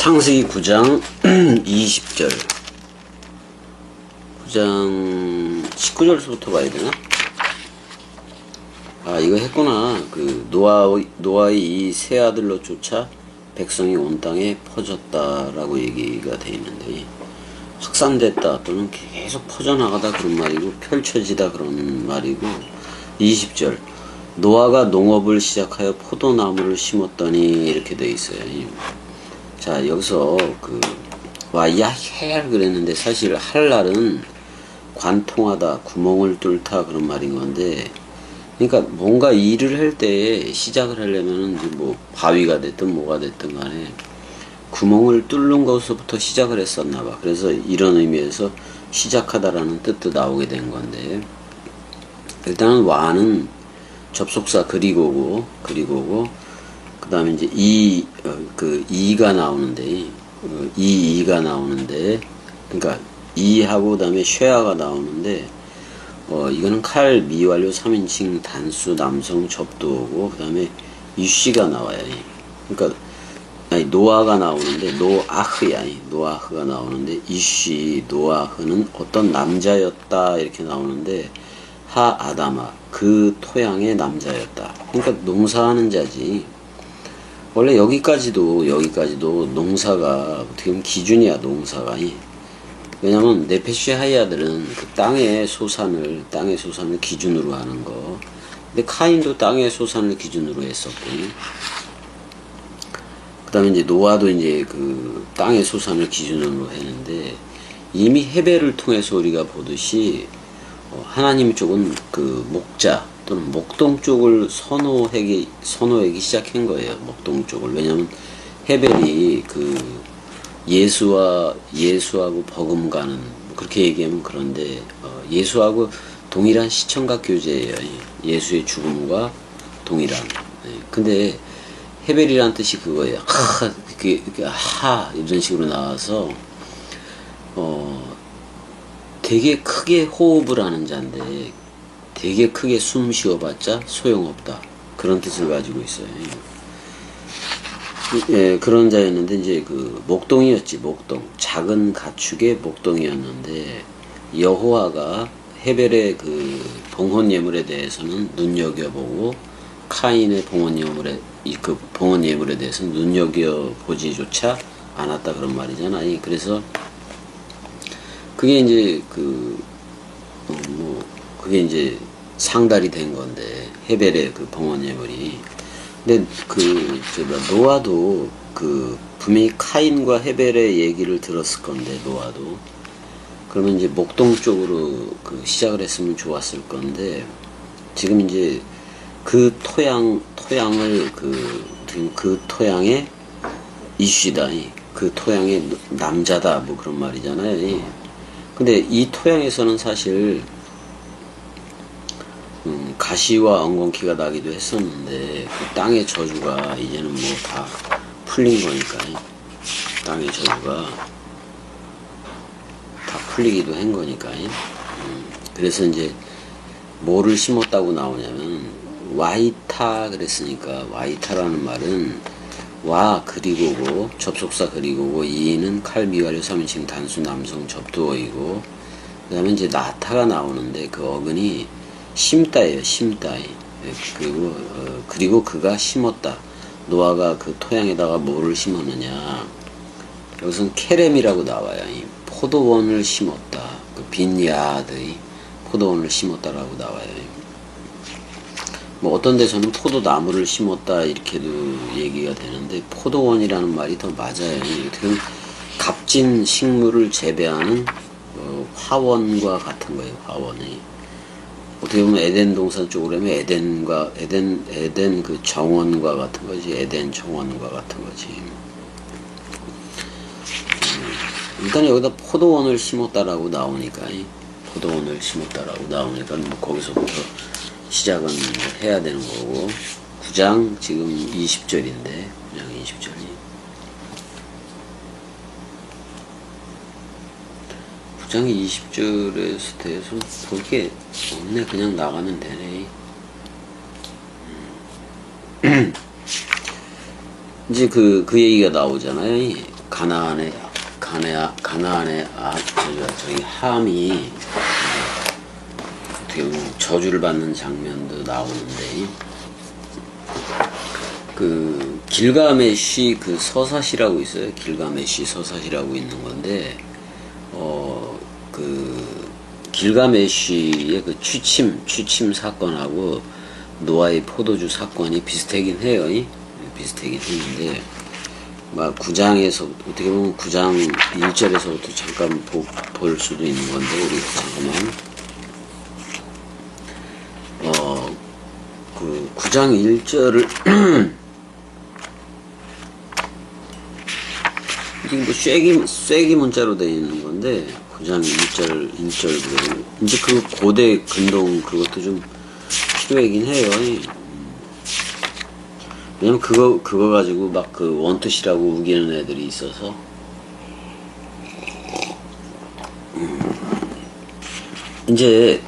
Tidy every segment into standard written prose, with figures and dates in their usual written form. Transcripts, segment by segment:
창세기 9장 20절 9장 19절부터 봐야 되나? 아, 이거 했구나. 그 노아의 이 세 아들로 쫓아 백성이 온 땅에 퍼졌다라고 얘기가 돼 있는데, 확산됐다 또는 계속 퍼져나가다 그런 말이고, 펼쳐지다 그런 말이고. 20절 노아가 농업을 시작하여 포도나무를 심었더니 이렇게 돼 있어요. 자, 여기서 야해 그랬는데, 사실 할 날은 관통하다, 구멍을 뚫다 그런 말인 건데, 그러니까 뭔가 일을 할 때 시작을 하려면은 뭐 바위가 됐든 뭐가 됐든 간에 구멍을 뚫는 것부터 시작을 했었나 봐. 그래서 이런 의미에서 시작하다라는 뜻도 나오게 된 건데, 일단은 와는 접속사 그리고고, 그 다음에 이제 이가 나오는데, 이가 나오는데, 그러니까 이하고 그 다음에 쉐아가 나오는데, 이거는 칼, 미완료, 3인칭, 단수, 남성, 접두어고, 그 다음에 유씨가 나와요. 그러니까 노아가 나오는데, 노아흐가 나오는데, 이씨, 노아흐는 어떤 남자였다 이렇게 나오는데, 하 아다마, 그 토양의 남자였다. 그러니까 농사하는 자지. 원래 여기까지도 농사가 어떻게 보면 기준이야, 농사가. 왜냐면 네페시 하이아들은 그 땅의 소산을 기준으로 하는 거. 근데 카인도 땅의 소산을 기준으로 했었고, 그 다음에 이제 노아도 이제 그 땅의 소산을 기준으로 했는데, 이미 헤벨을 통해서 우리가 보듯이 하나님 쪽은 그 목자 또는 목동 쪽을 선호하기 시작한 거예요. 목동 쪽을. 왜냐면 헤벨이 그 예수하고 버금가는, 그렇게 얘기하면 그런데, 예수하고 동일한 시청각 교제예요. 예수의 죽음과 동일한. 근데 헤벨이란 뜻이 그거예요. 이런 식으로 나와서 되게 크게 호흡을 하는 자인데, 되게 크게 숨 쉬어봤자 소용없다, 그런 뜻을 가지고 있어요. 예, 그런 자였는데, 이제 그 목동이었지. 목동, 작은 가축의 목동이었는데, 여호와가 헤벨의 그 봉헌 예물에 대해서는 눈여겨보고, 카인의 봉헌 예물에 대해서는 눈여겨보지조차 않았다, 그런 말이잖아. 그래서 그게 이제 그게 이제 상달이 된 건데, 헤벨의 그 봉헌 예물이. 근데 노아도 분명히 카인과 헤벨의 얘기를 들었을 건데, 노아도 그러면 이제 목동 쪽으로 시작을 했으면 좋았을 건데, 지금 이제 그 토양을 그 토양의 이슈다, 그 토양의 남자다, 뭐 그런 말이잖아요. 근데 이 토양에서는 사실 가시와 엉겅퀴가 나기도 했었는데, 그 땅의 저주가 이제는 뭐 다 풀린 거니까, 땅의 저주가 다 풀리기도 한 거니까. 그래서 이제 뭐를 심었다고 나오냐면, 와이타 그랬으니까, 와이타라는 말은 와 그리고고, 접속사 그리고고, 이는 칼, 미완료, 3인칭, 단수, 남성, 접두어이고, 그 다음에 이제 나타가 나오는데, 그 어근이 심다예요. 심다. 그리고 그가 심었다. 노아가 그 토양에다가 뭐를 심었느냐, 여기서는 케렘이라고 나와요. 포도원을 심었다. 그 빈야드의 포도원을 심었다라고 나와요. 뭐 어떤 데서는 포도나무를 심었다 이렇게도 얘기가 되는데, 포도원이라는 말이 더 맞아요. 어떻게 값진 식물을 재배하는 화원과 같은 거예요. 화원이. 어떻게 보면 에덴 동산 쪽으로 하면 에덴 그 정원과 같은 거지. 에덴 정원과 같은 거지. 일단 여기다 포도원을 심었다라고 나오니까, 뭐 거기서부터 시작은 해야 되는 거고. 9장 지금 20절인데, 9장 20절이. 9장 20절에 대해서 볼 게 없네. 그냥 나가면 되네. 이제 그 얘기가 나오잖아요. 가나안의 저기 함이 어떻게 보면 저주를 받는 장면도 나오는데, 그 길가메시 그 서사시라고 있어요. 길가메시 서사시라고 있는 건데, 그 길가메시의 그 취침 사건하고 노아의 포도주 사건이 비슷하긴 해요. 비슷하긴 했는데, 막 9장에서 어떻게 보면 9장 1절에서부터 잠깐 볼 수도 있는 건데, 우리 잠깐만 그 9장 1절을 이게 뭐 쐐기 문자로 되어 있는 건데, 9장 1절 이제 그 고대 근동 그것도 좀 필요하긴 해요. 왜냐면 그거 가지고 막 그 원투시라고 우기는 애들이 있어서. 이제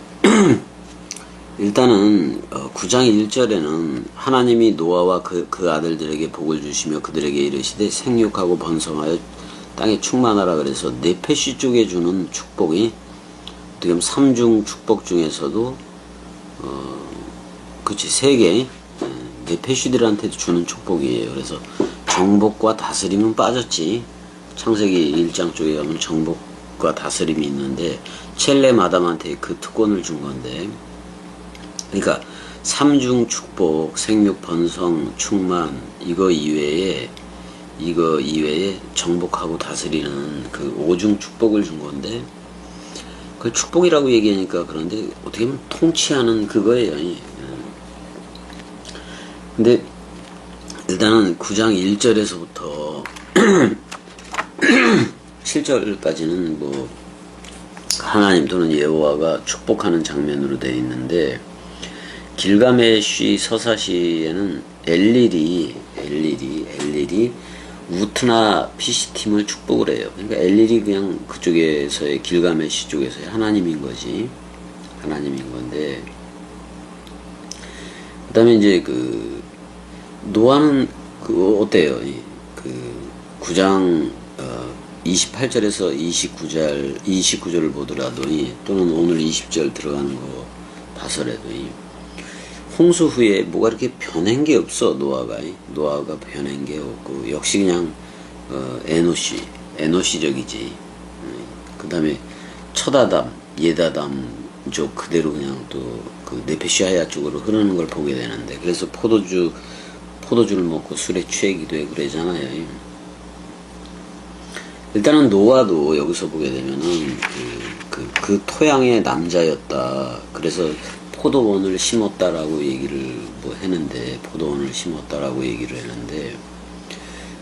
일단은 9장 1절에는 하나님이 노아와 그 아들들에게 복을 주시며 그들에게 이르시되 생육하고 번성하여 땅에 충만하라 그래서 네페시 쪽에 주는 축복이 어떻게 보면 3중 축복 중에서도 그치 3개 네페시들한테도 주는 축복이에요. 그래서 정복과 다스림은 빠졌지. 창세기 1장 쪽에 가면 정복과 다스림이 있는데 첼렘 아담한테 그 특권을 준 건데, 그러니까 3중 축복, 생육, 번성, 충만 이거 이외에 정복하고 다스리는 그 5중 축복을 준 건데, 그 축복이라고 얘기하니까 그런데 어떻게 보면 통치하는 그거예요. 근데 일단은 9장 1절에서부터 7절까지는 뭐 하나님 또는 여호와가 축복하는 장면으로 되어 있는데, 길가메시 서사시에는 엘릴이 우트나 피시팀을 축복을 해요. 그러니까 엘릴이 그냥 그쪽에서의 길가메시 쪽에서의 하나님인 거지. 하나님인 건데, 그 다음에 이제 그 노아는 그 어때요? 그 9장 28절에서 29절을 보더라도 또는 오늘 20절 들어가는 거 봐서라도 홍수 후에 뭐가 이렇게 변한 게 없어. 노아가 변한 게 없고 역시 그냥 에노시적이지. 그 다음에 첫아담 옛아담족 그대로 그냥 또 그 네페시아야 쪽으로 흐르는 걸 보게 되는데, 그래서 포도주를 먹고 술에 취하기도 해 그러잖아요. 일단은 노아도 여기서 보게 되면은 그 토양의 남자였다. 그래서 포도원을 심었다라고 얘기를 뭐 했는데,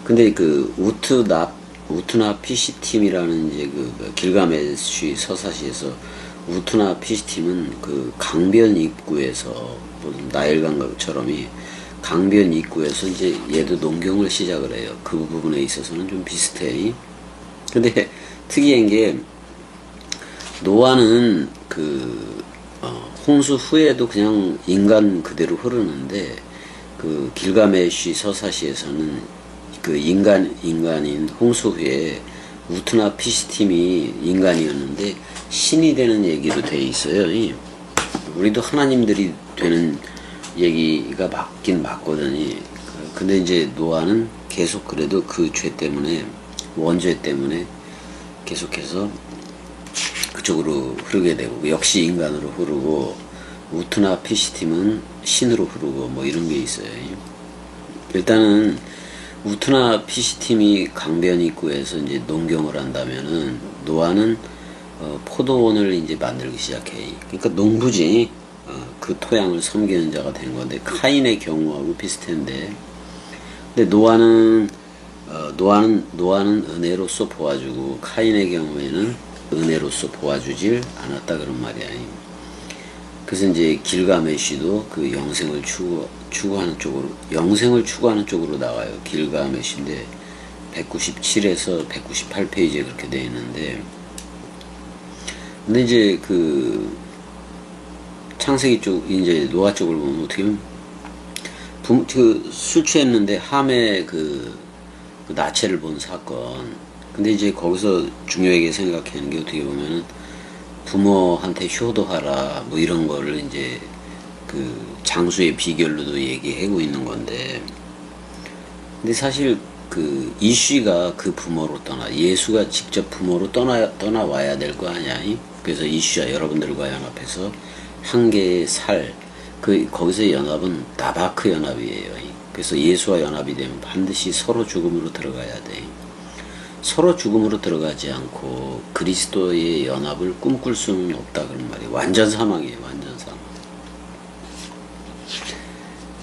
근데 그 우트나 피시팀이라는 이제 그 길가메시 서사시에서 우트나 피시팀은 그 강변 입구에서 나일강처럼이 강변 입구에서 이제 얘도 농경을 시작을 해요. 그 부분에 있어서는 좀 비슷해. 근데 특이한 게 노아는 그 홍수 후에도 그냥 인간 그대로 흐르는데, 그 길가메시 서사시에서는 그 인간인 홍수 후에 우트나 피시팀이 인간이었는데 신이 되는 얘기로 돼 있어요. 우리도 하나님들이 되는 얘기가 맞긴 맞거든요. 근데 이제 노아는 계속 그래도 그 죄 때문에, 원죄 때문에 계속해서 그쪽으로 흐르게 되고, 역시 인간으로 흐르고, 우트나 피시팀은 신으로 흐르고 뭐 이런 게 있어요. 일단은 우트나 피시팀이 강변 입구에서 이제 농경을 한다면은 노아는 포도원을 이제 만들기 시작해. 그러니까 농부지. 그 토양을 섬기는 자가 된 건데, 카인의 경우하고 비슷한데, 근데 노아는 은혜로서 보아주고 카인의 경우에는 은혜로서 보아주질 않았다 그런 말이야. 그래서 이제 길가메시도 그 영생을 추구하는 쪽으로 나가요. 길가메시인데 197에서 198페이지에 그렇게 되어 있는데, 근데 이제 그 창세기 쪽, 이제 노아 쪽을 보면 어떻게 보면 술 취했는데 함에 그 그 나체를 본 사건. 근데 이제 거기서 중요하게 생각하는 게 어떻게 보면은 부모한테 효도하라 뭐 이런 거를 이제 그 장수의 비결로도 얘기하고 있는 건데, 근데 사실 그 이슈가 그 부모로 예수가 직접 부모로 떠나와야 될 거 아니야. 그래서 이슈가 여러분들과 연합해서 한 개의 거기서의 연합은 나바크 연합이에요. 그래서 예수와 연합이 되면 반드시 서로 죽음으로 들어가야 돼. 서로 죽음으로 들어가지 않고 그리스도의 연합을 꿈꿀 수는 없다 그런 말이에요. 완전 사망이에요. 완전 사망.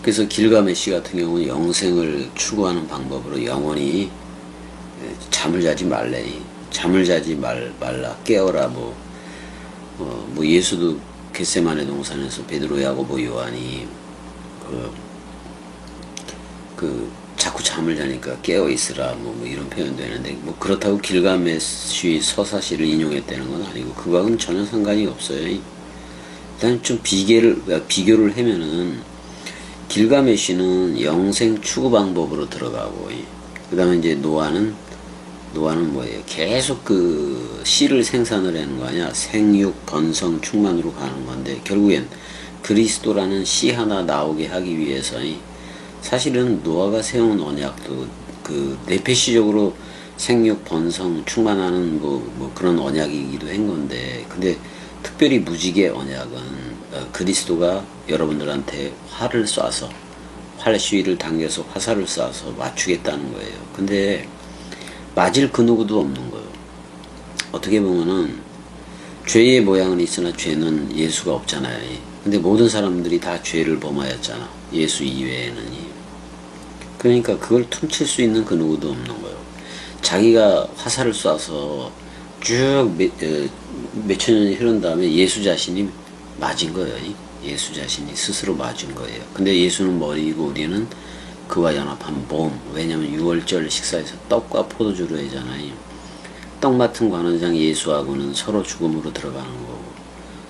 그래서 길가메시 같은 경우는 영생을 추구하는 방법으로 영원히 잠을 자지 말래. 잠을 자지 말라. 깨어라. 뭐 예수도 겟세마네 동산에서 베드로, 야고보, 요한이 자꾸 잠을 자니까 깨어 있으라 뭐 이런 표현도 했는데, 뭐 그렇다고 길가메시 서사시를 인용했다는 건 아니고 그거하고는 전혀 상관이 없어요. 일단 좀 비교를 하면은 길가메시는 영생 추구 방법으로 들어가고, 그 다음에 이제 노아는 뭐예요? 계속 그 씨를 생산을 하는 거 아니야? 생육, 번성, 충만으로 가는 건데, 결국엔 그리스도라는 씨 하나 나오게 하기 위해서 사실은 노아가 세운 언약도 그 내페시적으로 생육, 번성, 충만하는 뭐 그런 언약이기도 한 건데, 근데 특별히 무지개 언약은 그리스도가 여러분들한테 활을 쏴서 활시위를 당겨서 화살을 쏴서 맞추겠다는 거예요. 근데 맞을 그 누구도 없는 거예요. 어떻게 보면은 죄의 모양은 있으나 죄는 예수가 없잖아요. 근데 모든 사람들이 다 죄를 범하였잖아. 예수 이외에는. 그러니까 그걸 퉁칠 수 있는 그 누구도 없는 거예요. 자기가 화살을 쏴서 쭉 몇천 년이 흐른 다음에 예수 자신이 맞은 거예요. 예수 자신이 스스로 맞은 거예요. 근데 예수는 머리이고 우리는 그와 연합한 몸. 왜냐면 6월절 식사에서 떡과 포도주로 하잖아요. 떡 맡은 관원장 예수하고는 서로 죽음으로 들어가는 거고,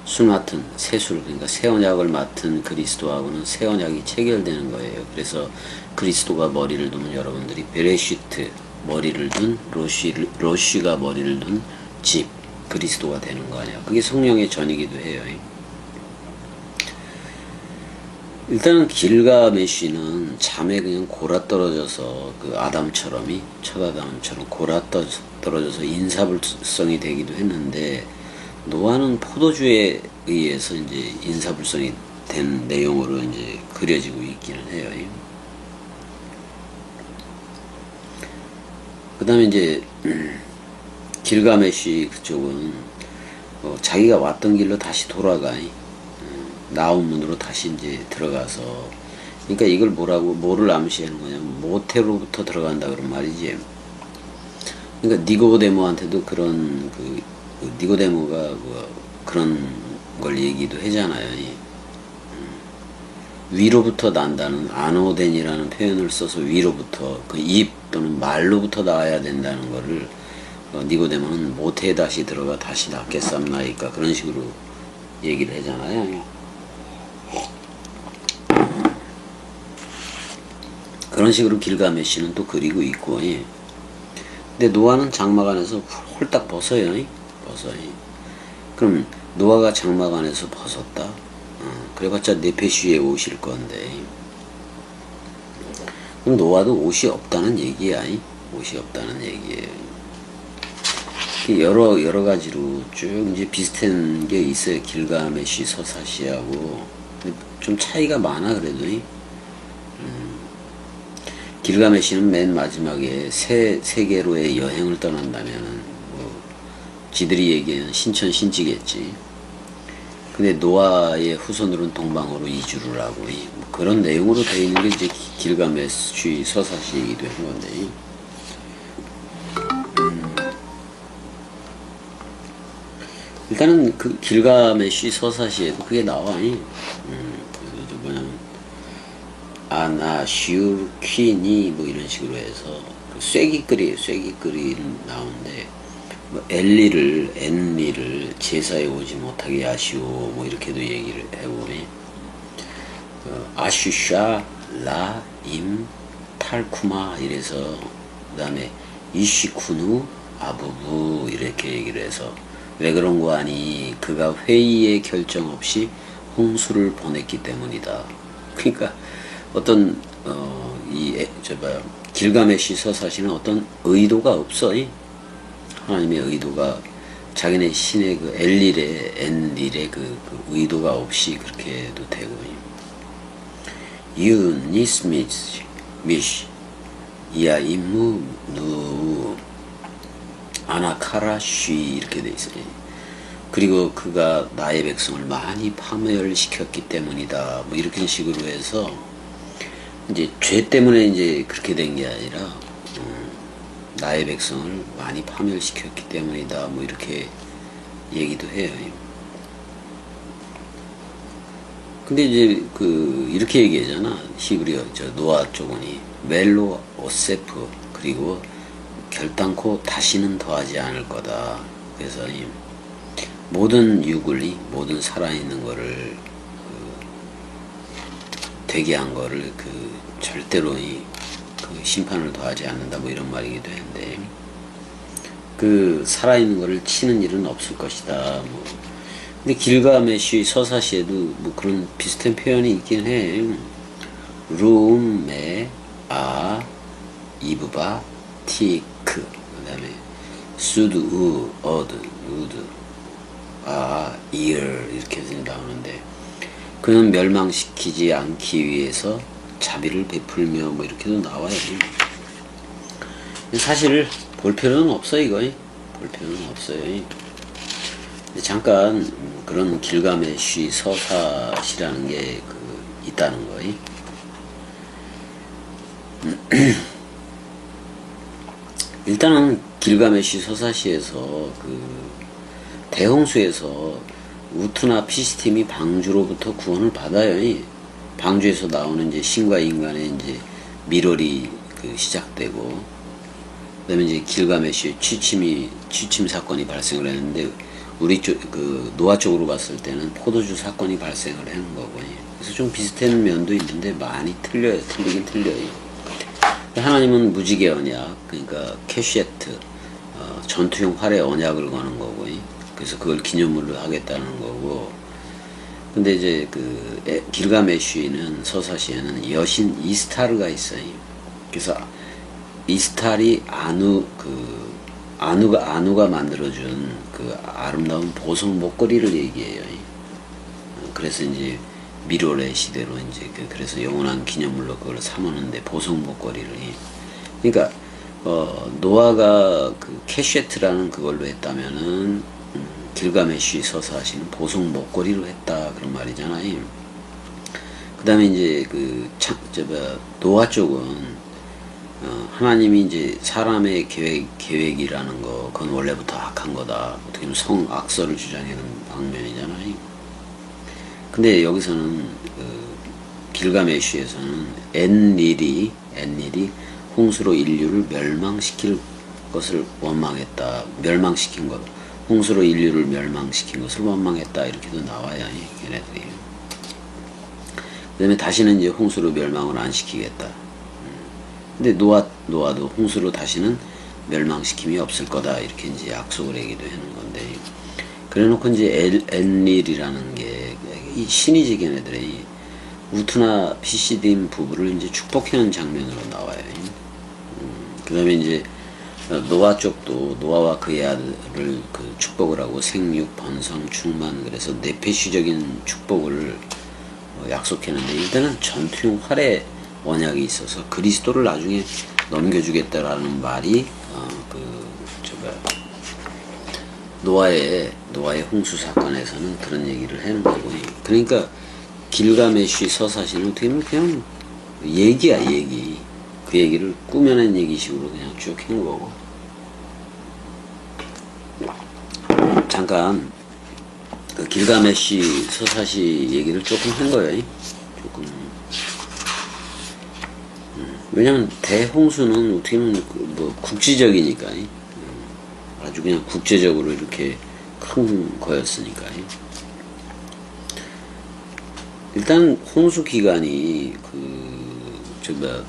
술 맡은 새술, 그러니까 새 언약을 맡은 그리스도하고는 새 언약이 체결되는 거예요. 그래서 그리스도가 머리를 두면 여러분들이 베레시트 머리를 둔, 로쉬가 머리를 둔 집, 그리스도가 되는 거 아니야. 그게 성령의 전이기도 해요. 일단은 길가메시는 잠에 그냥 골아떨어져서 그 아담처럼이 첫 아담처럼 골아떨어져서 인사불성이 되기도 했는데, 노아는 포도주에 의해서 이제 인사불성이 된 내용으로 이제 그려지고 있기는 해요. 그 다음에 이제 길가메시 그쪽은 자기가 왔던 길로 다시 돌아가. 나온 문으로 다시 이제 들어가서, 그러니까 이걸 뭐를 암시하는 거냐면 모태로부터 들어간다 그런 말이지. 그러니까 니고데모한테도 그런 니고데모가 그런 걸 얘기도 하잖아요. 위로부터 난다는 아노덴이라는 표현을 써서 위로부터 그 입 또는 말로부터 나와야 된다는 거를 니고데모는 모태에 다시 들어가 다시 낳겠삼나이까 그런 식으로 얘기를 하잖아요. 그런 식으로 길가메시는 또 그리고 있고, 근데 노아는 장막 안에서 홀딱 벗어요. 그럼 노아가 장막 안에서 벗었다. 그래봤자 네페시에 오실 건데, 그럼 노아도 옷이 없다는 얘기야. 옷이 없다는 얘기예요. 여러 가지로 쭉 이제 비슷한 게 있어요. 길가메시 서사시하고 좀 차이가 많아. 그래도 길가메시는 맨 마지막에 새 세계로의 여행을 떠난다면은 지들이 얘기하는 신천신지겠지. 근데 노아의 후손들은 동방으로 이주를 하고 그런 내용으로 되어 있는 게 이제 길가메시 서사시이기도 한 건데, 일단은 그 길가메시 서사시에도 그게 나와. 뭐냐면 아나슈키니 뭐 이런 식으로 해서 쐐기끌이 나오는데, 뭐 엔리를 제사에 오지 못하게 하시오 뭐 이렇게도 얘기를 해보니, 아슈샤 라 임 탈쿠마 이래서 다음에 이시쿠누 아부부 이렇게 얘기를 해서 왜 그런 거 아니? 그가 회의의 결정 없이 홍수를 보냈기 때문이다. 그러니까 어떤 길가메시 서사시는 어떤 의도가 없어. 하나님의 의도가 자기네 신의 그 엔릴의 그 의도가 없이 그렇게 해도 되고. 유니스미스 미시 이아이무 누 아나카라쉬 이렇게 돼 있어요. 그리고 그가 나의 백성을 많이 파멸시켰기 때문이다. 뭐 이렇게 식으로 해서 이제 죄 때문에 이제 그렇게 된 게 아니라 나의 백성을 많이 파멸시켰기 때문이다. 뭐 이렇게 얘기도 해요. 근데 이제 이렇게 얘기하잖아. 히브리어 노아 쪽은 멜로 오세프 그리고 결단코 다시는 더하지 않을 거다. 그래서 모든 유굴이 모든 살아있는 거를 되게 한 거를 절대로 심판을 더하지 않는다. 뭐 이런 말이기도 한데 살아있는 거를 치는 일은 없을 것이다. 뭐 근데 길가메시 서사시에도 뭐 그런 비슷한 표현이 있긴 해. 룸메 아 이브바 티크 그 다음에 수드 우 어드 우드 아 이얼 이렇게 해서 나오는데 그는 멸망시키지 않기 위해서 자비를 베풀며 뭐 이렇게도 나와요. 사실 볼 필요는 없어 이거. 볼 필요는 없어요. 잠깐 그런 길가메시 서사시라는 게 있다는 거. 일단은 길가메시 서사시에서 대홍수에서 우투나 피시팀이 방주로부터 구원을 받아요. 방주에서 나오는 이제 신과 인간의 이제 밀월이 시작되고, 그다음에 이제 길가메시 취침 사건이 발생을 했는데, 우리 쪽 노아 쪽으로 봤을 때는 포도주 사건이 발생을 하는 거고, 그래서 좀 비슷한 면도 있는데 많이 틀려요. 틀리긴 틀려요. 하나님은 무지개 언약, 그러니까 캐시에트, 전투용 활의 언약을 거는 거고, 그래서 그걸 기념물로 하겠다는 거고. 근데 이제 길가메시는 서사시에는 여신 이스타르가 있어요. 그래서 이스타르이 아누가 만들어준 아름다운 보석 목걸이를 얘기해요. 그래서 이제 미로의 시대로 이제 그래서 영원한 기념물로 그걸 삼았는데 보석 목걸이를. 그러니까 노아가 캐쉐트라는 그걸로 했다면은 길가메시 서사시는 보석 목걸이로 했다 그런 말이잖아요. 그다음에 이제 노아 쪽은 하나님이 이제 사람의 계획이라는 거, 그건 원래부터 악한 거다. 어떻게 보면 성악설을 주장하는 방면이잖아요. 근데 여기서는 길가메시에서는 엔릴이 홍수로 인류를 멸망시킬 것을 원망했다. 멸망시킨 것. 홍수로 인류를 멸망시킨 것을 원망했다. 이렇게도 나와야 얘네들이. 그 다음에 다시는 이제 홍수로 멸망을 안 시키겠다. 근데 노아도 홍수로 다시는 멸망시킴이 없을 거다. 이렇게 이제 약속을 하기도 하는 건데. 그래 놓고 이제 엔릴이라는 게 이 신이지 걔네들이 우투나 피시딤 부부를 이제 축복하는 장면으로 나와요. 그 다음에 이제 노아 쪽도 노아와 그의 아들을 축복을 하고 생육, 번성, 충만, 그래서 네페시적인 축복을 약속했는데, 일단은 전투용 활의 언약이 있어서 그리스도를 나중에 넘겨주겠다라는 말이 노아의 홍수 사건에서는 그런 얘기를 하는 거고. 그러니까 길가메시 서사시는 어떻게 보면 그냥 얘기야, 얘기. 그 얘기를 꾸며낸 얘기식으로 그냥 쭉 한 거고. 잠깐 길가메시 서사시 얘기를 조금 한 거예요. 조금. 왜냐면 대홍수는 어떻게 보면 국지적이니까, 아주 그냥 국제적으로 이렇게 큰 거였으니까. 일단 홍수 기간이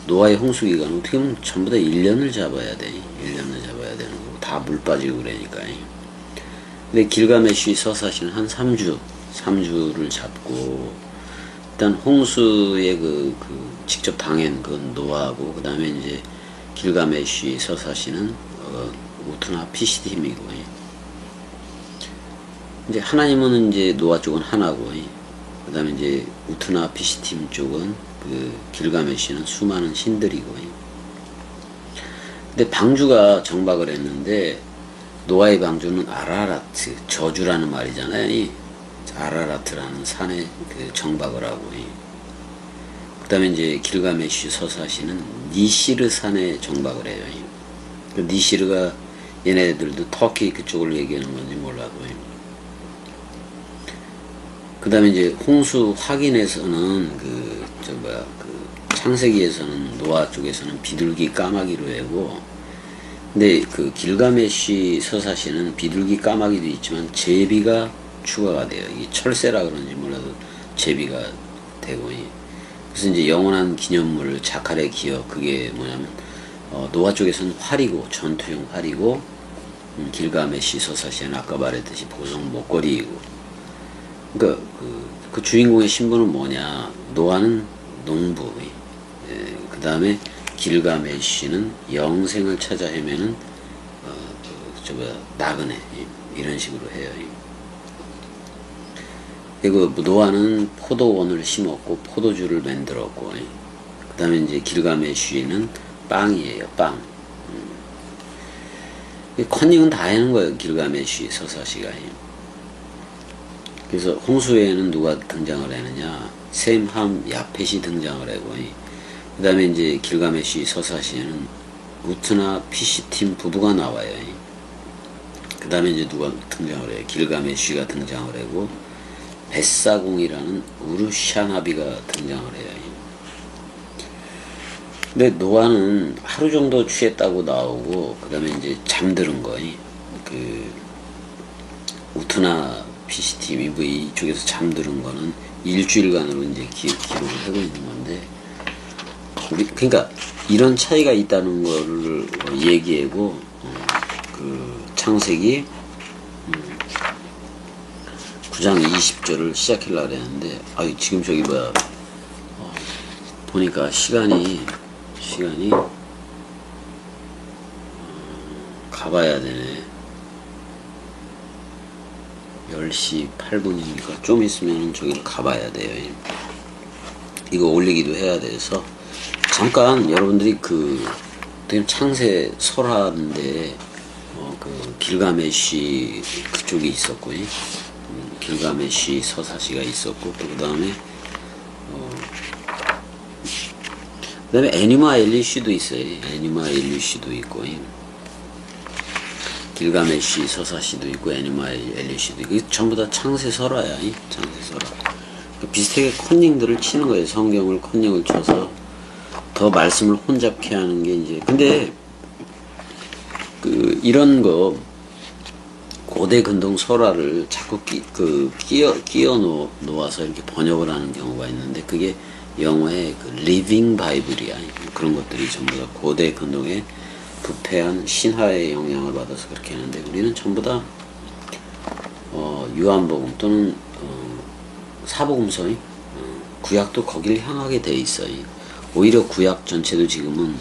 노아의 홍수 기간 어떻게 보면 전부 다 1년을 잡아야 돼. 1년을 잡아야 되는 거고 다 물 빠지고 그러니까. 근데 길가메시 서사시는 한 3주를 잡고 일단 홍수의 직접 당한 건 노아하고 그 다음에 이제 길가메시 서사시는 우트나 피시딤이고 이제 하나님은 이제 노아 쪽은 하나고 그 다음에 이제 우트나 피시딤 쪽은 그 길가메시는 수많은 신들이고 근데 방주가 정박을 했는데 노아의 방주는 아라라트 저주라는 말이잖아요. 아라라트라는 산에 그 정박을 하고 그 다음에 이제 길가메시 서사시는 니시르 산에 정박을 해요. 그 니시르가 얘네들도 터키 그쪽을 얘기하는 건지 몰라도 그 다음에 이제 홍수 확인에서는 그 창세기에서는 노아 쪽에서는 비둘기 까마귀로 해고 근데 그 길가메시 서사시는 비둘기 까마귀도 있지만 제비가 추가가 돼요. 이게 철새라 그런지 몰라도 제비가 되고 그래서 이제 영원한 기념물 자칼의 기억 그게 뭐냐면 노아 쪽에서는 활이고 전투용 활이고 길가메시 서사시는 아까 말했듯이 보석 목걸이이고 그러니까 그 주인공의 신분은 뭐냐 노아는 농부 그 다음에 길가메시는 영생을 찾아 헤매는 나그네 이런 식으로 해요. 그리고 노아는 포도원을 심었고 포도주를 만들었고 그 다음에 이제 길가메시는 빵이에요. 빵. 컨닝은 다 하는 거예요. 길가메시 서사시가. 그래서 홍수에는 누가 등장을 하느냐 셈, 함, 야펫이 등장을 하고 그 다음에 이제 길가메시 서사시에는 우트나 피시팀 부부가 나와요. 그 다음에 이제 누가 등장을 해요. 길가메시가 등장을 하고 벳사공이라는 우르샤나비가 등장을 해요. 근데 노아는 하루 정도 취했다고 나오고 그 다음에 이제 잠드는 거 그 우트나 피시팀이 뭐 이쪽에서 잠드는 거는 일주일간으로 이제 기록을 하고 있는 건데 그러니까 이런 차이가 있다는 거를 얘기하고 그 창세기 9장 20절을 시작하려고 했는데 지금 저기 뭐야 보니까 시간이 가봐야 되네. 10시 8분이니까 좀 있으면 저기를 가봐야 돼요. 이거 올리기도 해야 돼서 잠깐 여러분들이 되게 창세 설화인데 그 길가메시 그쪽이 있었고 길가메시 서사시가 있었고 또 그 다음에 애니마 엘리시도 있어요. 애니마 엘리시도 있고 길가메시 서사시도 있고 애니마 엘리시도 있고 전부 다 창세 설화야. 창세 설화. 비슷하게 컨닝들을 치는 거예요. 성경을 컨닝을 쳐서 더 말씀을 혼잡케 하는 게 이제 근데 이런 거 고대 근동 설화를 자꾸 끼어 놓아서 이렇게 번역을 하는 경우가 있는데 그게 영어의 리빙 바이블이야. 그런 것들이 전부 다 고대 근동의 부패한 신화의 영향을 받아서 그렇게 하는데 우리는 전부 다 요한복음 또는 사복음서 구약도 거길 향하게 돼 있어요. 오히려 구약 전체도 지금은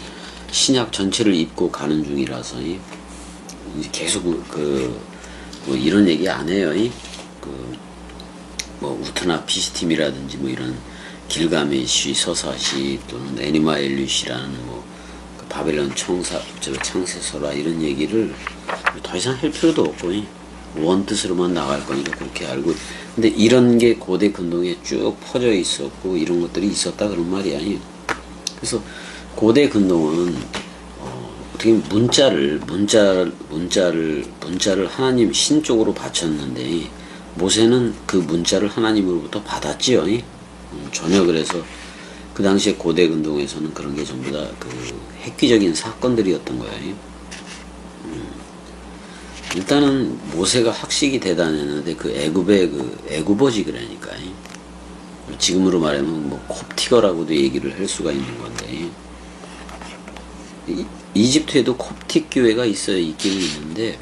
신약 전체를 입고 가는 중이라서 이제 계속 뭐 이런 얘기 안 해요. 뭐 우트나 피시팀이라든지 뭐 이런 길가메시 서사시 또는 애니마 엘리시라는 그 바벨론 창세설화 이런 얘기를 더 이상 할 필요도 없고 원뜻으로만 나갈 거니까 그렇게 알고 근데 이런 게 고대 근동에 쭉 퍼져 있었고 이런 것들이 있었다 그런 말이야. 그래서 고대 근동은 어떻게 문자를 하나님 신 쪽으로 바쳤는데 모세는 그 문자를 하나님으로부터 받았지요. 전혀 그래서 그 당시에 고대 근동에서는 그런 게 전부 다 획기적인 사건들이었던 거예요. 일단은 모세가 학식이 대단했는데 애굽의 애굽어지 그러니까 지금으로 말하면 뭐 콥티거라고도 얘기를 할 수가 있는 건데, 이집트에도 콥틱 교회가 있어요. 있기는 있는데,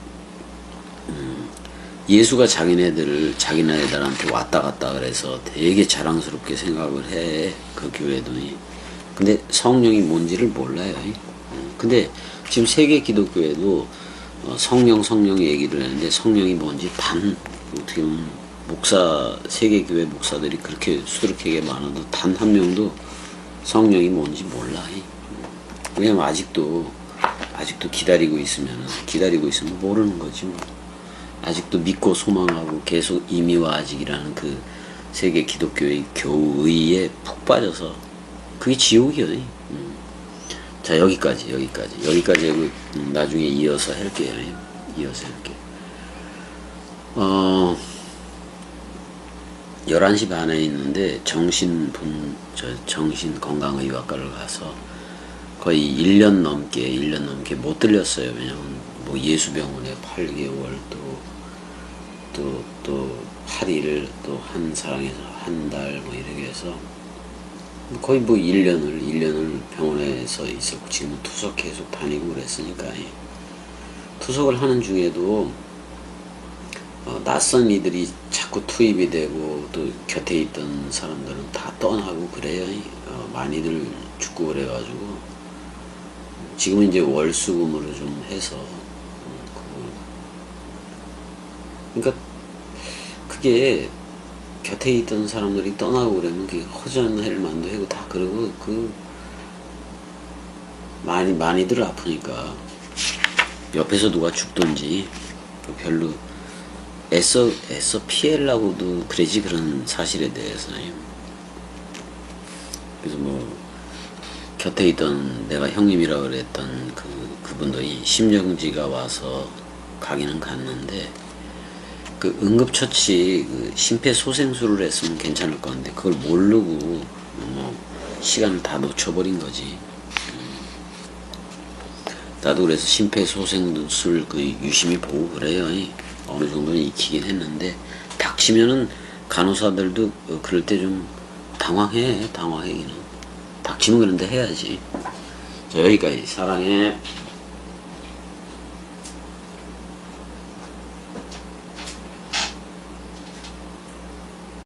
예수가 자기네들한테 왔다 갔다 그래서 되게 자랑스럽게 생각을 해. 그 교회도. 근데 성령이 뭔지를 몰라요. 근데 지금 세계 기독교회도 성령 얘기를 하는데, 성령이 뭔지 어떻게 보면 세계 교회 목사들이 그렇게 수두룩하게 많아도 단 한 명도 성령이 뭔지 몰라. 왜냐면 아직도 기다리고 있으면 모르는 거지 뭐. 아직도 믿고 소망하고 계속 이미와 아직이라는 그 세계 기독교의 교의에 푹 빠져서 그게 지옥이요. 자, 여기까지 하고 나중에 이어서 할게요. 11시 반에 있는데 정신건강의학과를 가서 거의 1년 넘게 못 들렸어요. 왜냐면 뭐 예수병원에 8개월 또 8일 또 한 사랑에서 한 달 뭐 이렇게 해서 거의 뭐 1년을 병원에서 있었고, 지금 투석 계속 다니고 그랬으니까. 투석을 하는 중에도 낯선 이들이 자꾸 투입이 되고, 또 곁에 있던 사람들은 다 떠나고 그래요. 많이들 죽고 그래가지고 지금은 이제 월수금으로 좀 해서 그러니까 그게 곁에 있던 사람들이 떠나고 그러면 그게 허전할 만도 하고 다 그러고, 많이들 아프니까 옆에서 누가 죽든지 별로 애써 피하려고도 그러지, 그런 사실에 대해서. 그래서 뭐 곁에 있던 내가 형님이라고 그랬던 그분도 심정지가 와서 가기는 갔는데, 그 응급처치 심폐소생술을 했으면 괜찮을 건데 그걸 모르고 뭐 시간을 다 놓쳐버린 거지. 나도 그래서 심폐소생술 유심히 보고 그래요. 어느 정도는 익히긴 했는데, 닥치면은 간호사들도 그럴 때 좀 당황하기는. 닥치면 그런데 해야지. 자, 여기까지. 사랑해.